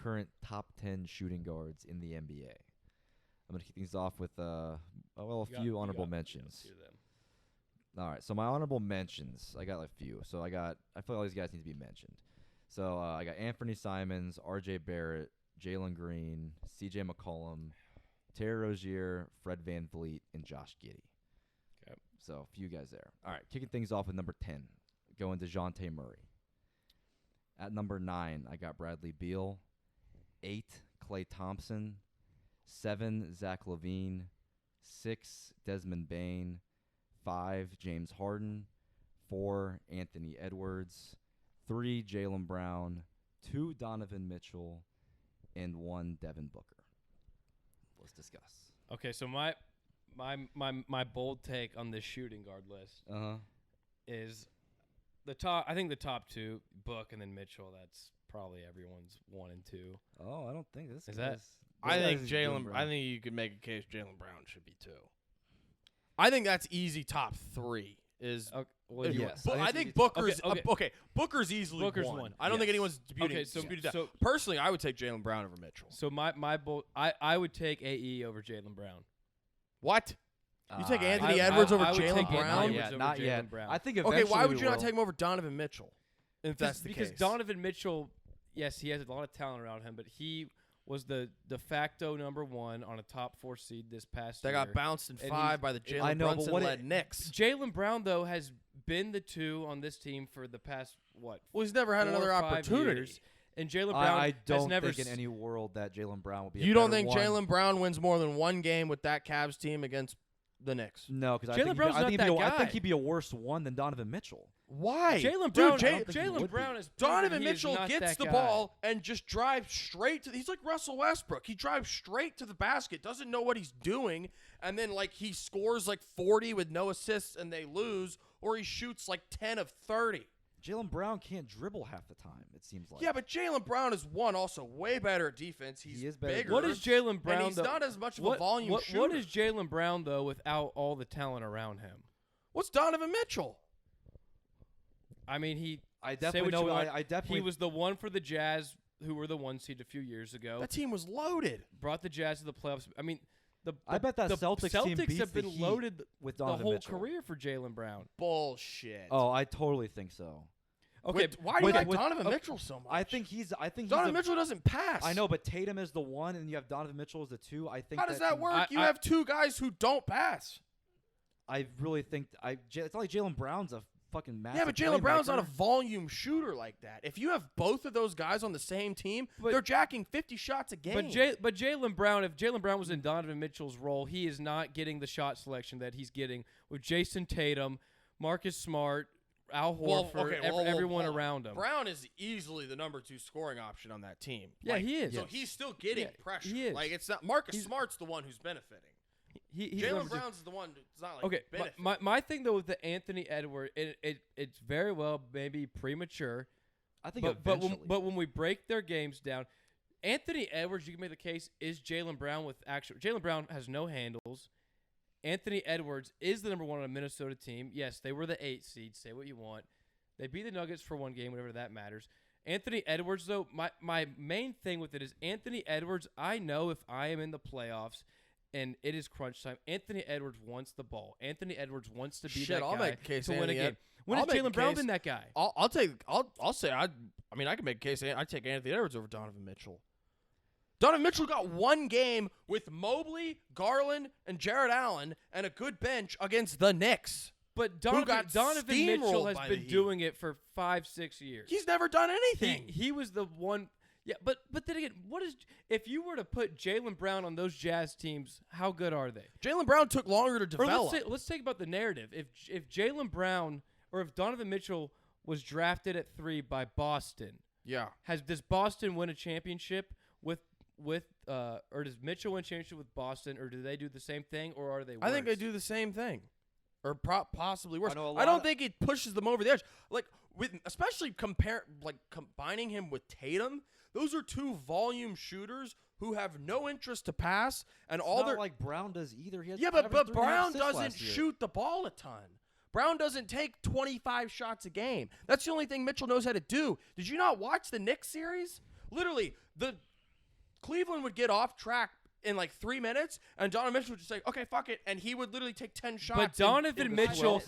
current top 10 shooting guards in the NBA. I'm going to kick things off with a few honorable mentions. All right, so my honorable mentions, I got a few. So I feel like all these guys need to be mentioned. So I got Anthony Simons, R.J. Barrett, Jalen Green, C.J. McCollum, Terry Rozier, Fred VanVleet, and Josh Giddey. Okay. So a few guys there. All right, kicking things off with number 10, going to DeJounte Murray. At number 9, I got Bradley Beal. 8, Klay Thompson. 7, Zach LaVine. 6, Desmond Bane. 5, James Harden. 4, Anthony Edwards. 3, Jaylen Brown. 2, Donovan Mitchell. And 1, Devin Booker. Let's discuss. Okay, so my bold take on this shooting guard list is the top. I think the top 2, Book and then Mitchell. That's probably everyone's 1 and 2. Oh, I don't think this is that. I think you could make a case Jaylen Brown should be 2. I think that's easy. Top 3 is. Okay, well, yes. I think Booker's okay. Booker's easily Booker's 1. I don't think anyone's disputed that. So personally, I would take Jaylen Brown over Mitchell. So my bold, I would take AE over Jaylen Brown. What? You take Anthony Edwards over Jaylen Jaylen Brown? Not yet. Brown. I think eventually. Okay, why would you not take him over Donovan Mitchell? If that's the because case. Donovan Mitchell, yes, he has a lot of talent around him, but he was the de facto number 1 on a top 4 seed this past year. They got bounced in 5 by the Jalen Brunson-led Knicks. Jaylen Brown, though, has been the 2 on this team for the past, Well, he's never had another opportunity. Years, and Jaylen Brown I don't has never think in any world that Jaylen Brown will be You don't think Jaylen Brown wins more than 1 game with that Cavs team against the Knicks? No, because I think he'd be a worse 1 than Donovan Mitchell. Why? Jaylen Brown, Jaylen Brown is Donovan Mitchell gets the ball and just drives straight to. He's like Russell Westbrook. He drives straight to the basket, doesn't know what he's doing, and then he scores 40 with no assists and they lose, or he shoots 10 of 30. Jaylen Brown can't dribble half the time, it seems like. Yeah, but Jaylen Brown is also way better at defense. He is bigger. What is Jaylen Brown? And he's not as much of a volume shooter. What is Jaylen Brown though without all the talent around him? What's Donovan Mitchell? I mean, I definitely know. I definitely. He was the one for the Jazz, who were the 1 seed a few years ago. That team was loaded. Brought the Jazz to the playoffs. I mean, I bet that Celtics team beats have been loaded with the Donovan whole Mitchell. career for Jaylen Brown. Bullshit. Oh, I totally think so. Okay, why do you like Donovan Mitchell so much? I think Donovan Mitchell doesn't pass. I know, but Tatum is the 1, and you have Donovan Mitchell as the 2. I think. How does that work? You have 2 guys who don't pass. I really think it's not like Jaylen Brown's a fucking massive. Yeah, but Jaylen Brown's not a volume shooter like that. If you have both of those guys on the same team, they're jacking 50 shots a game. But Jaylen Brown, if Jaylen Brown was in Donovan Mitchell's role, he is not getting the shot selection that he's getting with Jason Tatum, Marcus Smart, Al Horford, everyone around him. Brown is easily the number 2 scoring option on that team. Yeah, he is. So he's still getting pressure. He is. It's not Marcus Smart's the one who's benefiting. Jaylen Brown's the one that's not benefiting. My thing though with the Anthony Edwards, it's very well maybe premature. I think but when we break their games down, Anthony Edwards, you can make the case, is Jaylen Brown with actual. Jaylen Brown has no handles. Anthony Edwards is the number 1 on a Minnesota team. Yes, they were the 8 seed. Say what you want. They beat the Nuggets for 1 game, whatever that matters. Anthony Edwards, though, my main thing with it is Anthony Edwards, I know if I am in the playoffs and it is crunch time, Anthony Edwards wants the ball. Anthony Edwards wants to be that guy I'll make a case to win a game. When has has Jaylen Brown been that guy? I'll can make a case. I'd take Anthony Edwards over Donovan Mitchell. Donovan Mitchell got 1 game with Mobley, Garland, and Jared Allen and a good bench against the Knicks. But Donovan Mitchell has been doing it for 5-6 years. He's never done anything. He was the one. Yeah, but then again, if you were to put Jaylen Brown on those Jazz teams, how good are they? Jaylen Brown took longer to develop. Let's think about the narrative. If Jaylen Brown or if Donovan Mitchell was drafted at 3 by Boston, does Boston win a championship or does Mitchell win a championship with Boston, or do they do the same thing, or are they worse? I think they do the same thing, or possibly worse. I don't think it pushes them over the edge. Especially combining him with Tatum, those are 2 volume shooters who have no interest to pass, and not like Brown does either. But Brown doesn't shoot the ball a ton. Brown doesn't take 25 shots a game. That's the only thing Mitchell knows how to do. Did you not watch the Knicks series? Literally, the Cleveland would get off track in like 3 minutes, and Donovan Mitchell would just say, "Okay, fuck it," and he would literally take 10 shots. But Donovan Mitchell,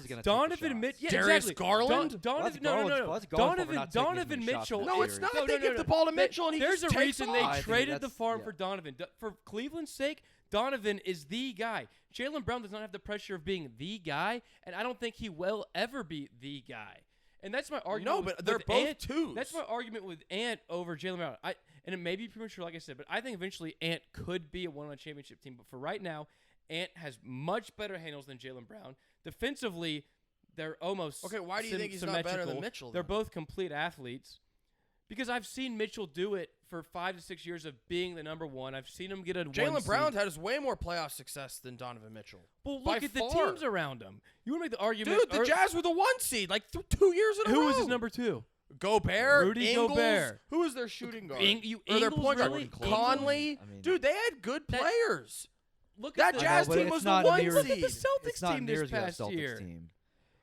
yeah, Darius exactly. Garland? Donovan, Well, that's Garland's fault for not taking as Donovan many shots Mitchell. next No, year. it's not. No, They no, give no, the no. ball to Mitchell, and he There's just a takes reason off. they I think traded the that's- farm yeah. for Donovan. For Cleveland's sake, Donovan is the guy. Jaylen Brown does not have the pressure of being the guy, and I don't think he will ever be the guy. And that's my argument. No, but they're with both Ant. twos. That's my argument with Ant over Jaylen Brown. And it may be premature, like I said, but I think eventually Ant could be a one-on-one championship team. But for right now, Ant has much better handles than Jaylen Brown. Defensively, they're almost Okay, why do you think he's not better than symmetrical. Mitchell, They're then? both complete athletes. Because I've seen Mitchell do it for 5 to 6 years of being the number one. I've seen him get a Jaylen Brown has way more playoff success than Donovan Mitchell. Well, by look at far. the teams around him. You want to make the argument? Dude, the Jazz were the 1 seed like 2 years in a row. Who was his number 2? Gobert, Rudy Ingles. Gobert. Who was their shooting guard? Ingles, or their point guard? really? Conley. I mean- Dude, they had good players. Look That at the Jazz but team it's was the not 1 near- Look at the seed. Celtics It's not team near this as good as past Celtics year. team.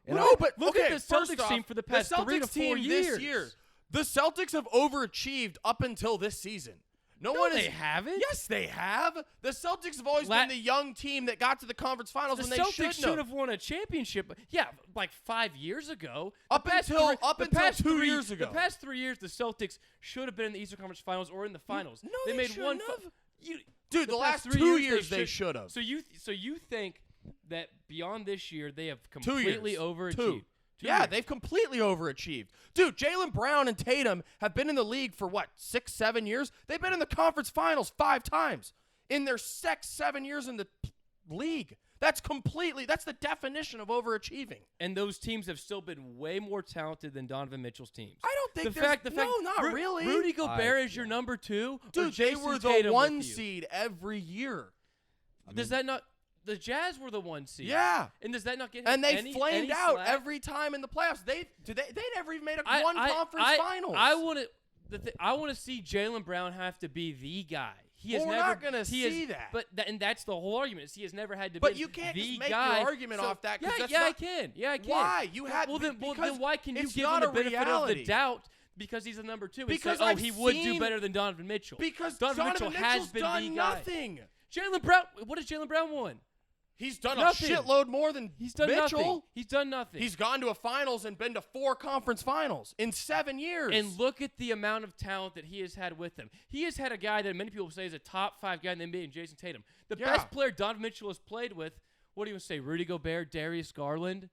And No, but look okay, at the first Celtics off, team for the past the Celtics 3 to 4 team years. this year. The Celtics have overachieved up until this season. No, No, one they is. haven't. Yes, they have. The Celtics have always La- been the young team that got to the conference finals The when they Celtics should should have won a championship. Yeah, like 5 years ago. Up The past until- three- up the until past 2 three- years ago. The past 3 years, the Celtics should have been in the Eastern Conference Finals or in the finals. No, they they made shouldn't one. have. You, Dude, the past last 3 2 years years they should have. So you think that beyond this year they have 2 years. completely overachieved? Two. Two Yeah, years. they've completely overachieved. Dude, Jaylen Brown and Tatum have been in the league for, 6, 7 years? They've been in the conference finals 5 times in their 7 years in the league. That's the definition of overachieving. And those teams have still been way more talented than Donovan Mitchell's teams. I don't think not Ru- really. Rudy Gobert is your number 2. or Dude, they Jason were the Tatum with 1 you. seed every year. Does that not? The Jazz were the 1 seed. Yeah. And does that not get? And they any flamed out slack? every time in the playoffs. They never even made a I- conference I- finals. I want to see Jaylen Brown have to be the guy. He has Well, we're never, not gonna he has- see that. But and that's the whole argument. Is he has never had to. But be you can't the just make guy. your argument So- off that, 'cause Yeah, that's yeah, I not- can. Yeah, I can. Why? You had well, then because why can you it's give not him the a benefit of reality. the doubt because he's a number 2? Because and say, I've he would do seen- better than Donovan Mitchell. Because Donovan Donovan Mitchell has Mitchell's been done the guy. nothing. Jaylen Brown. What has Jaylen Brown won? He's done Nothing. a shitload more than He's done Mitchell. nothing. He's done nothing. He's gone to a finals and been to 4 conference finals in 7 years. And look at the amount of talent that he has had with him. He has had a guy that many people say is a top 5 guy in the NBA, in Jason Tatum. The Yeah. best player Donovan Mitchell has played with, what do you say, Rudy Gobert, Darius Garland?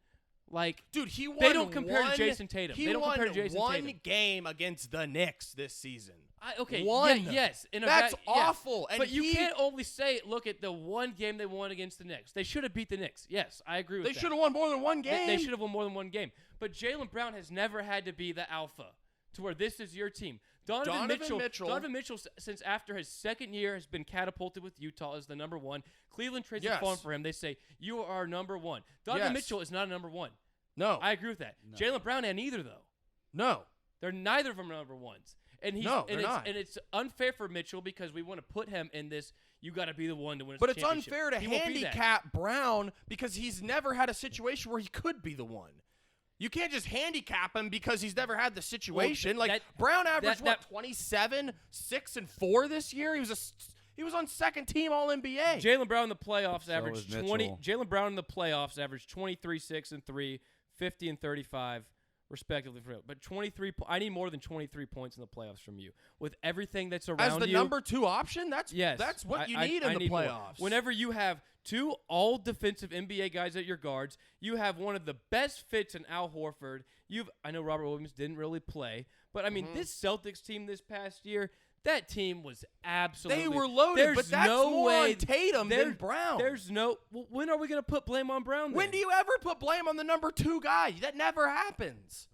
Like, dude, he won. they don't compare to one- Jason Tatum. He They don't won compare to Jason one Tatum. game against the Knicks this season. Okay, One. yes. In a That's yeah. awful. And but you he- can't only say, look at the one game they won against the Knicks. They should have beat the Knicks. Yes, I agree with They that. should have won more than one game. They should have won more than one game. But Jaylen Brown has never had to be the alpha to where this is your team. Donovan Mitchell, since after his second year, has been catapulted with Utah as the number 1. Cleveland trades the farm for him. They say, you are our number 1. Donovan Mitchell is not a number 1. No. I agree with that. No. Jaylen Brown and neither, though. No. They're neither of them number 1s. And he's, No, and they're not. And it's unfair for Mitchell because we want to put him in this, you got to be the one to win a But it's championship. unfair to He won't be that. handicap Brown because he's never had a situation where he could be the one. You can't just handicap him because he's never had the situation. Brown averaged, 27, 6, and 4 this year? He was on second team All-NBA. Jaylen Brown in the playoffs So averaged was 20. Mitchell. Jaylen Brown in the playoffs averaged 23, 6, and 3, 50 and 35, respectively. But 23. I need more than 23 points in the playoffs from you. With everything that's around you. As the number 2 option, that's what you need in the more. playoffs. Whenever you have 2 all-defensive NBA guys at your guards, you have one of the best fits in Al Horford. I know Robert Williams didn't really play, but I mean this Celtics team this past year. That team was absolutely. They were loaded, there's but that's no more way, on Tatum than Brown. There's no. Well, when are we going to put blame on Brown? Then? When do you ever put blame on the number 2 guy? That never happens.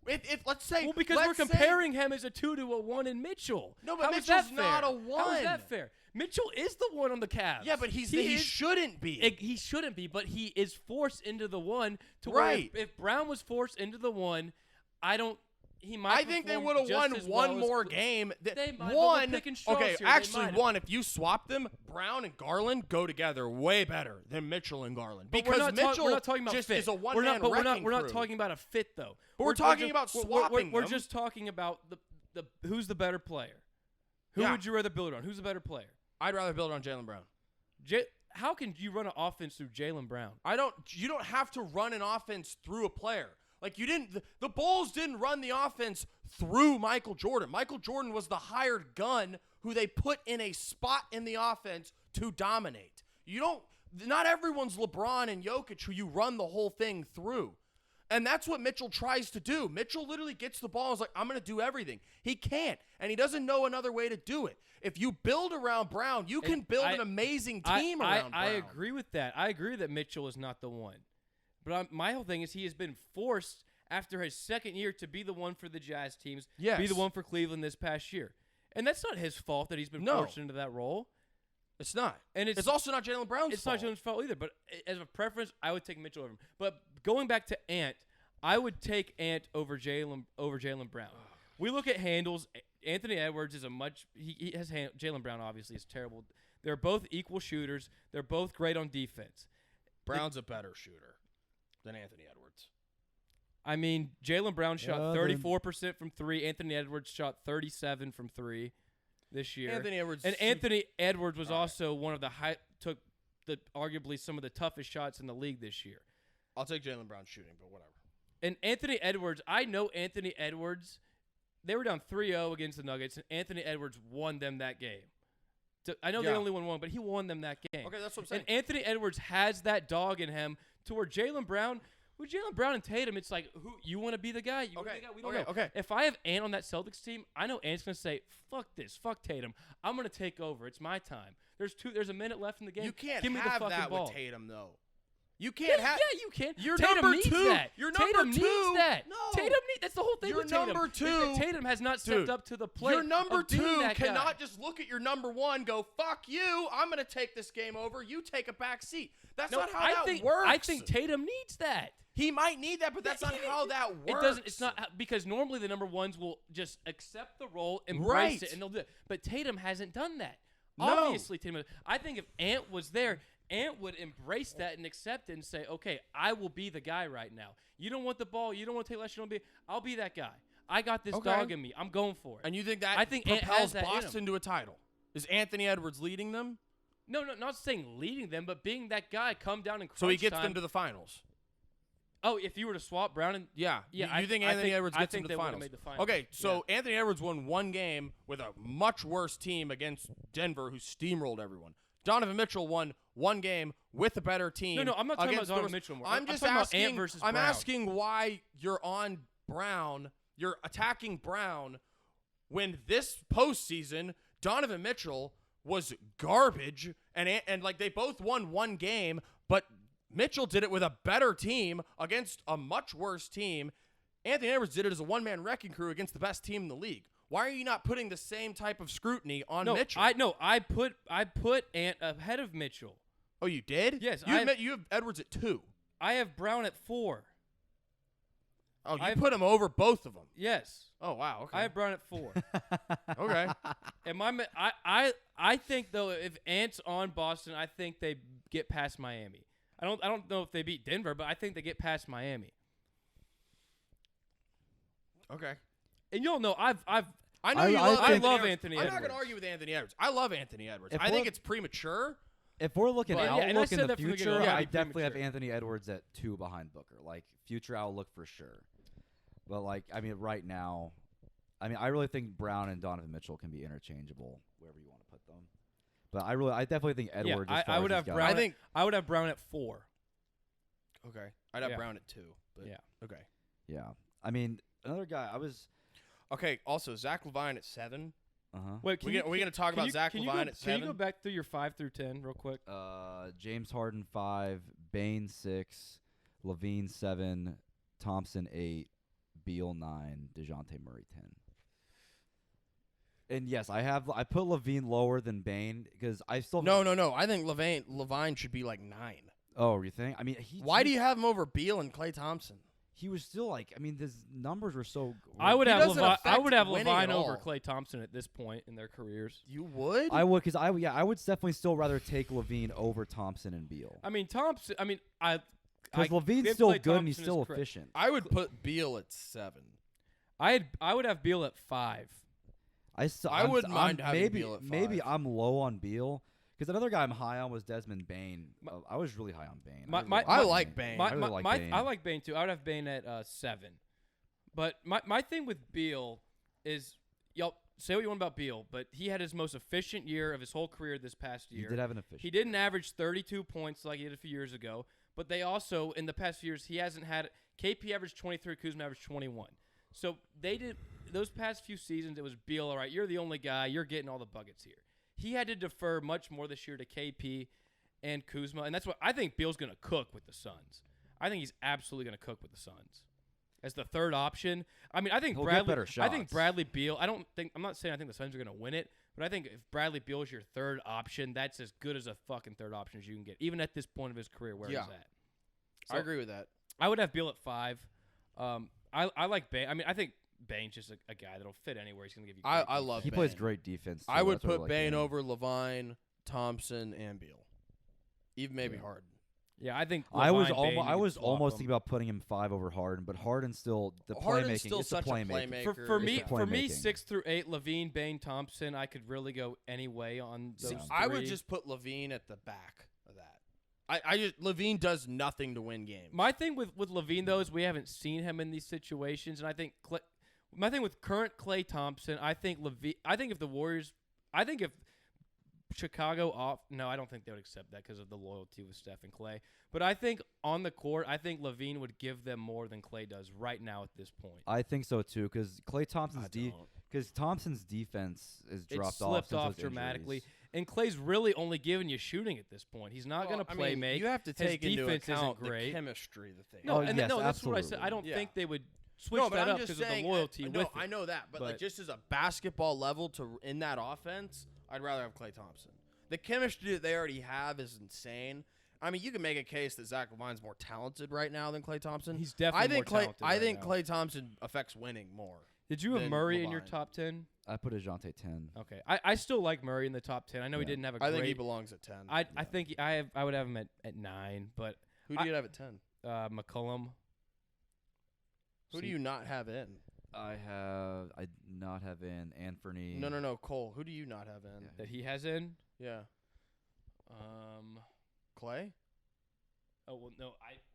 If let's say, well, because we're comparing him as a 2 to a 1 in Mitchell. No, but How is Mitchell's that not fair? a 1. How is that fair? Mitchell is the 1 on the Cavs. Yeah, but he shouldn't be. He shouldn't be, but he is forced into the 1 to Right. where if Brown was forced into the 1, I don't. He might. I think they perform would have just won as one well as more Cle- game. They might, but One, we're picking straws okay, here. They actually might have. one. If you swap them, Brown and Garland go together way better than Mitchell and Garland But because we're not Mitchell we're not talking about just fit. is a We're one-man not, but wrecking we're not crew. talking about a fit though. But we're talking just- about swapping We're them. just talking about the who's the better player. Who would you rather build on? Who's a better player? I'd rather build on Jaylen Brown. How can you run an offense through Jaylen Brown? You don't have to run an offense through a player. Like you didn't. The Bulls didn't run the offense through Michael Jordan. Michael Jordan was the hired gun who they put in a spot in the offense to dominate. Not everyone's LeBron and Jokic who you run the whole thing through. And that's what Mitchell tries to do. Mitchell literally gets the ball and is like, I'm going to do everything. He can't, and he doesn't know another way to do it. If you build around Brown, you can build an amazing team around Brown. I agree with that. I agree that Mitchell is not the one. But my whole thing is he has been forced after his second year to be the one for the Jazz teams, be the one for Cleveland this past year. And that's not his fault that he's been forced into that role. It's not. And it's also not Jaylen Brown's fault. It's not Jaylen's fault either. But as a preference, I would take Mitchell over him. But going back to Ant, I would take Ant over Jaylen Brown. We look at handles. Anthony Edwards is he has Jaylen Brown obviously is terrible. They're both equal shooters. They're both great on defense. Brown's a better shooter than Anthony Edwards. I mean, Jaylen Brown shot 34% from 3. Anthony Edwards shot 37 from 3 this year. Anthony Edwards was also one of took arguably some of the toughest shots in the league this year. I'll take Jaylen Brown shooting, but whatever. And Anthony Edwards, I know Anthony Edwards, they were down 3-0 against the Nuggets, and Anthony Edwards won them that game. I know they only won one, but he won them that game. Okay, that's what I'm saying. And Anthony Edwards has that dog in him to where Jaylen Brown, with Jaylen Brown and Tatum, it's like, who you want to be the guy? You want to be the guy? We don't know. Okay. If I have Ant on that Celtics team, I know Ant's going to say, fuck this, fuck Tatum. I'm going to take over. It's my time. There's a minute left in the game. You can't Give me have the that ball. with Tatum, though. You can't have. Yeah, you can. You're Tatum number needs 2. That. You're Tatum number 2. Needs that. No. Tatum needs. That's the whole thing You're with Tatum. number 2. Tatum has not stepped up to the plate. Your number 2 cannot guy. just look at your number 1, go fuck you. I'm gonna take this game over. You take a back seat. That's not how that works. I think Tatum needs that. He might need that, but that's not how that works. It doesn't. It's not because normally the number ones will just accept the role, embrace it, and they'll do it. But Tatum hasn't done that. No. Obviously, Tatum. I think if Ant was there, Ant would embrace that and accept it and say, "Okay, I will be the guy right now. You don't want the ball. You don't want to take less. I'll be that guy. I got this dog in me. I'm going for it." And you think that Ant propels has that Boston to a title? Is Anthony Edwards leading them? No, not saying leading them, but being that guy, come down and crunch so he gets time. them to the finals. Oh, if you were to swap Brown and you think Anthony Edwards gets them to the finals? Made the finals? Okay, so Anthony Edwards won one game with a much worse team against Denver, who steamrolled everyone. Donovan Mitchell won one game with a better team. No, I'm not talking about Donovan Mitchell more. I'm just asking. asking. About Ant versus Brown. I'm asking why you're on Brown. You're attacking Brown when this postseason Donovan Mitchell was garbage, and like they both won one game, but Mitchell did it with a better team against a much worse team. Anthony Edwards did it as a one-man wrecking crew against the best team in the league. Why are you not putting the same type of scrutiny on Mitchell? I put Ant ahead of Mitchell. Oh, you did? Yes. You have Edwards at 2. I have Brown at 4. Oh, you put him over both of them. Yes. Oh, wow. Okay. I have Brown at 4. Okay. And I think though if Ant's on Boston, I think they get past Miami. I don't know if they beat Denver, but I think they get past Miami. Okay. And you'll know I love Anthony Edwards. I'm not going to argue with Anthony Edwards. I love Anthony Edwards. I think it's premature. If we're looking outlook in the future, I definitely have premature. Anthony Edwards at 2 behind Booker. Like future outlook for sure. But like right now, I really think Brown and Donovan Mitchell can be interchangeable wherever you want to put them. But I definitely think Edwards. Yeah, I would have Brown. I would have Brown at 4. Okay. I'd have Brown at 2. But yeah. Okay. Yeah. Another guy Okay. Also, Zach LaVine at 7. Wait, we're going to talk about Zach LaVine at 7. Can you go back through your 5 through 10 real quick? James Harden 5, Bane 6, Levine 7, Thompson 8, Beal 9, DeJounte Murray 10. And yes, I put Levine lower than Bane because I still No. I think LaVine should be like 9. Oh, you think? Why do you have him over Beal and Klay Thompson? He was still his numbers were so. I would have winning LaVine at over all. Klay Thompson at this point in their careers. You would? I would because I would definitely still rather take Levine over Thompson and Beal. Thompson. Because Levine's still good and he's still efficient. I would put Beal at 7. I would have Beal at 5. I wouldn't mind having maybe Beal at 5. maybe I'm low on Beal because another guy I'm high on was Desmond Bain. I was really high on Bain. I like Bain. I really like Bain. I like Bain too. I would have Bain at 7. But my thing with Beal is, y'all say what you want about Beal, but he had his most efficient year of his whole career this past year. He did have an efficient. He didn't average 32 points like he did a few years ago, but they also, in the past few years, he hasn't had – KP averaged 23, Kuzma averaged 21. So they did – those past few seasons, it was Beal, all right, you're the only guy. You're getting all the buckets here. He had to defer much more this year to KP and Kuzma, and that's what – I think Beal's going to cook with the Suns. I think he's absolutely going to cook with the Suns. As the third option, I mean, I think He'll Bradley. get better shots. I think Bradley Beal. I'm not saying I think the Suns are going to win it, but I think if Bradley Beal is your third option, that's as good as a fucking third option as you can get, even at this point of his career where he's at. So I agree with that. I would have Beal at 5. I like Bain. I mean, I think Bain's just a guy that'll fit anywhere. He's going to give you. I love. He Bain. plays great defense. Too. I would That's what put like Bain over Levine, Thompson, and Beal, even maybe Harden. Yeah, I think I was Levine, Bain, almost you could swap thinking about putting him 5 over Harden, but Harden's still the Harden's playmaking. still It's the such a playmaker. For It's me, the for me, playmaking. 6 through 8, Levine, Bain, Thompson. I could really go any way on those. See, three. I would just put Levine at the back of that. I just Levine does nothing to win games. My thing with Levine though is we haven't seen him in these situations, and I think my thing with current Klay Thompson, I think if the Warriors, I think if Chicago off, no, I don't think they would accept that because of the loyalty with Steph and Klay. But I think on the court, I think Levine would give them more than Klay does right now at this point. I think so too, because Thompson's defense has dropped off. Slipped since off those dramatically, injuries. and Clay's really only giving you shooting at this point. He's not going to play make. You have to His take into defense account isn't great. the chemistry that they No, have. and yes, no, that's what I said. absolutely. I don't Yeah. think they would switch but that I'm up just because of saying, the loyalty with it. I know that, but like But- just as a basketball level to in that offense, I'd rather have Klay Thompson. The chemistry that they already have is insane. I mean, you can make a case that Zach LaVine's more talented right now than Klay Thompson. He's definitely more talented I right think now. Klay Thompson affects winning more. Did you have than Murray in your Levine. top 10? I put Ajante 10. Okay, I still like Murray in the top 10. I know he Yeah. didn't have a I great. think he belongs at 10. I think I would have him at 9, but Who do you have at 10? McCollum. Who do you not have in? I not have in Anthony. No, Cole. Who do you not have in? Yeah. That he has in. Yeah. Clay? Oh well, no,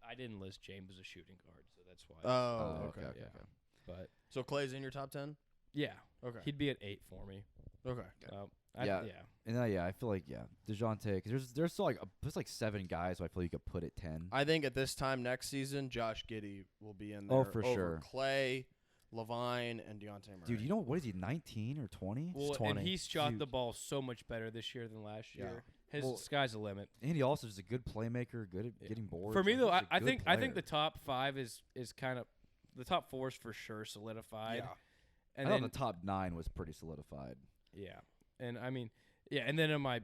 I didn't list James as a shooting guard, so that's why. Oh, okay. okay. Yeah. But So Clay's in your top 10? yeah, Okay. he'd be at 8 for me. Okay. Yeah. yeah. And I feel like DeJounte, because there's still there's 7 guys who I feel you could put at 10. I think at this time next season, Josh Giddey will be in there. Oh, for over sure. Clay, Levine, and Deontay Murray. Dude, what is he? 19 or 20? Well, 20. and he's shot Dude. the ball so much better this year than last year. His Well, sky's the limit. And he also is a good playmaker, good at Yeah. getting boards. For me Like, though, he's a I good think player. the top 5 is kind of the top 4 is for sure solidified. Yeah. And I then thought the top 9 was pretty solidified. yeah, and I mean and then in my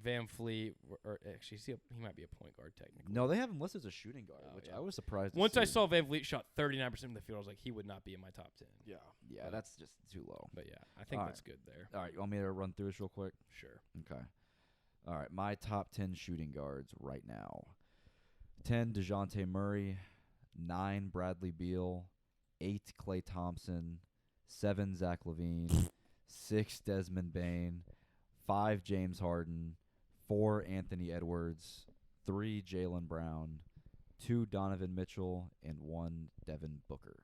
Van Fleet or actually he might be a point guard technically. No, they have him listed as a shooting guard, Oh, which yeah. I was surprised. Once to I see. saw Van Fleet shot 39% from the field, I was like, he would not be in my top 10. Yeah. Yeah, that's just too low. But yeah, I think All that's good there. All right, you want me to run through this real quick? Sure. Okay. All right, my top 10 shooting guards right now. 10, DeJounte Murray. 9, Bradley Beal. 8, Klay Thompson. 7, Zach LaVine. 6, Desmond Bain. 5, James Harden. 4, Anthony Edwards. 3, Jaylen Brown. 2, Donovan Mitchell. And 1, Devin Booker.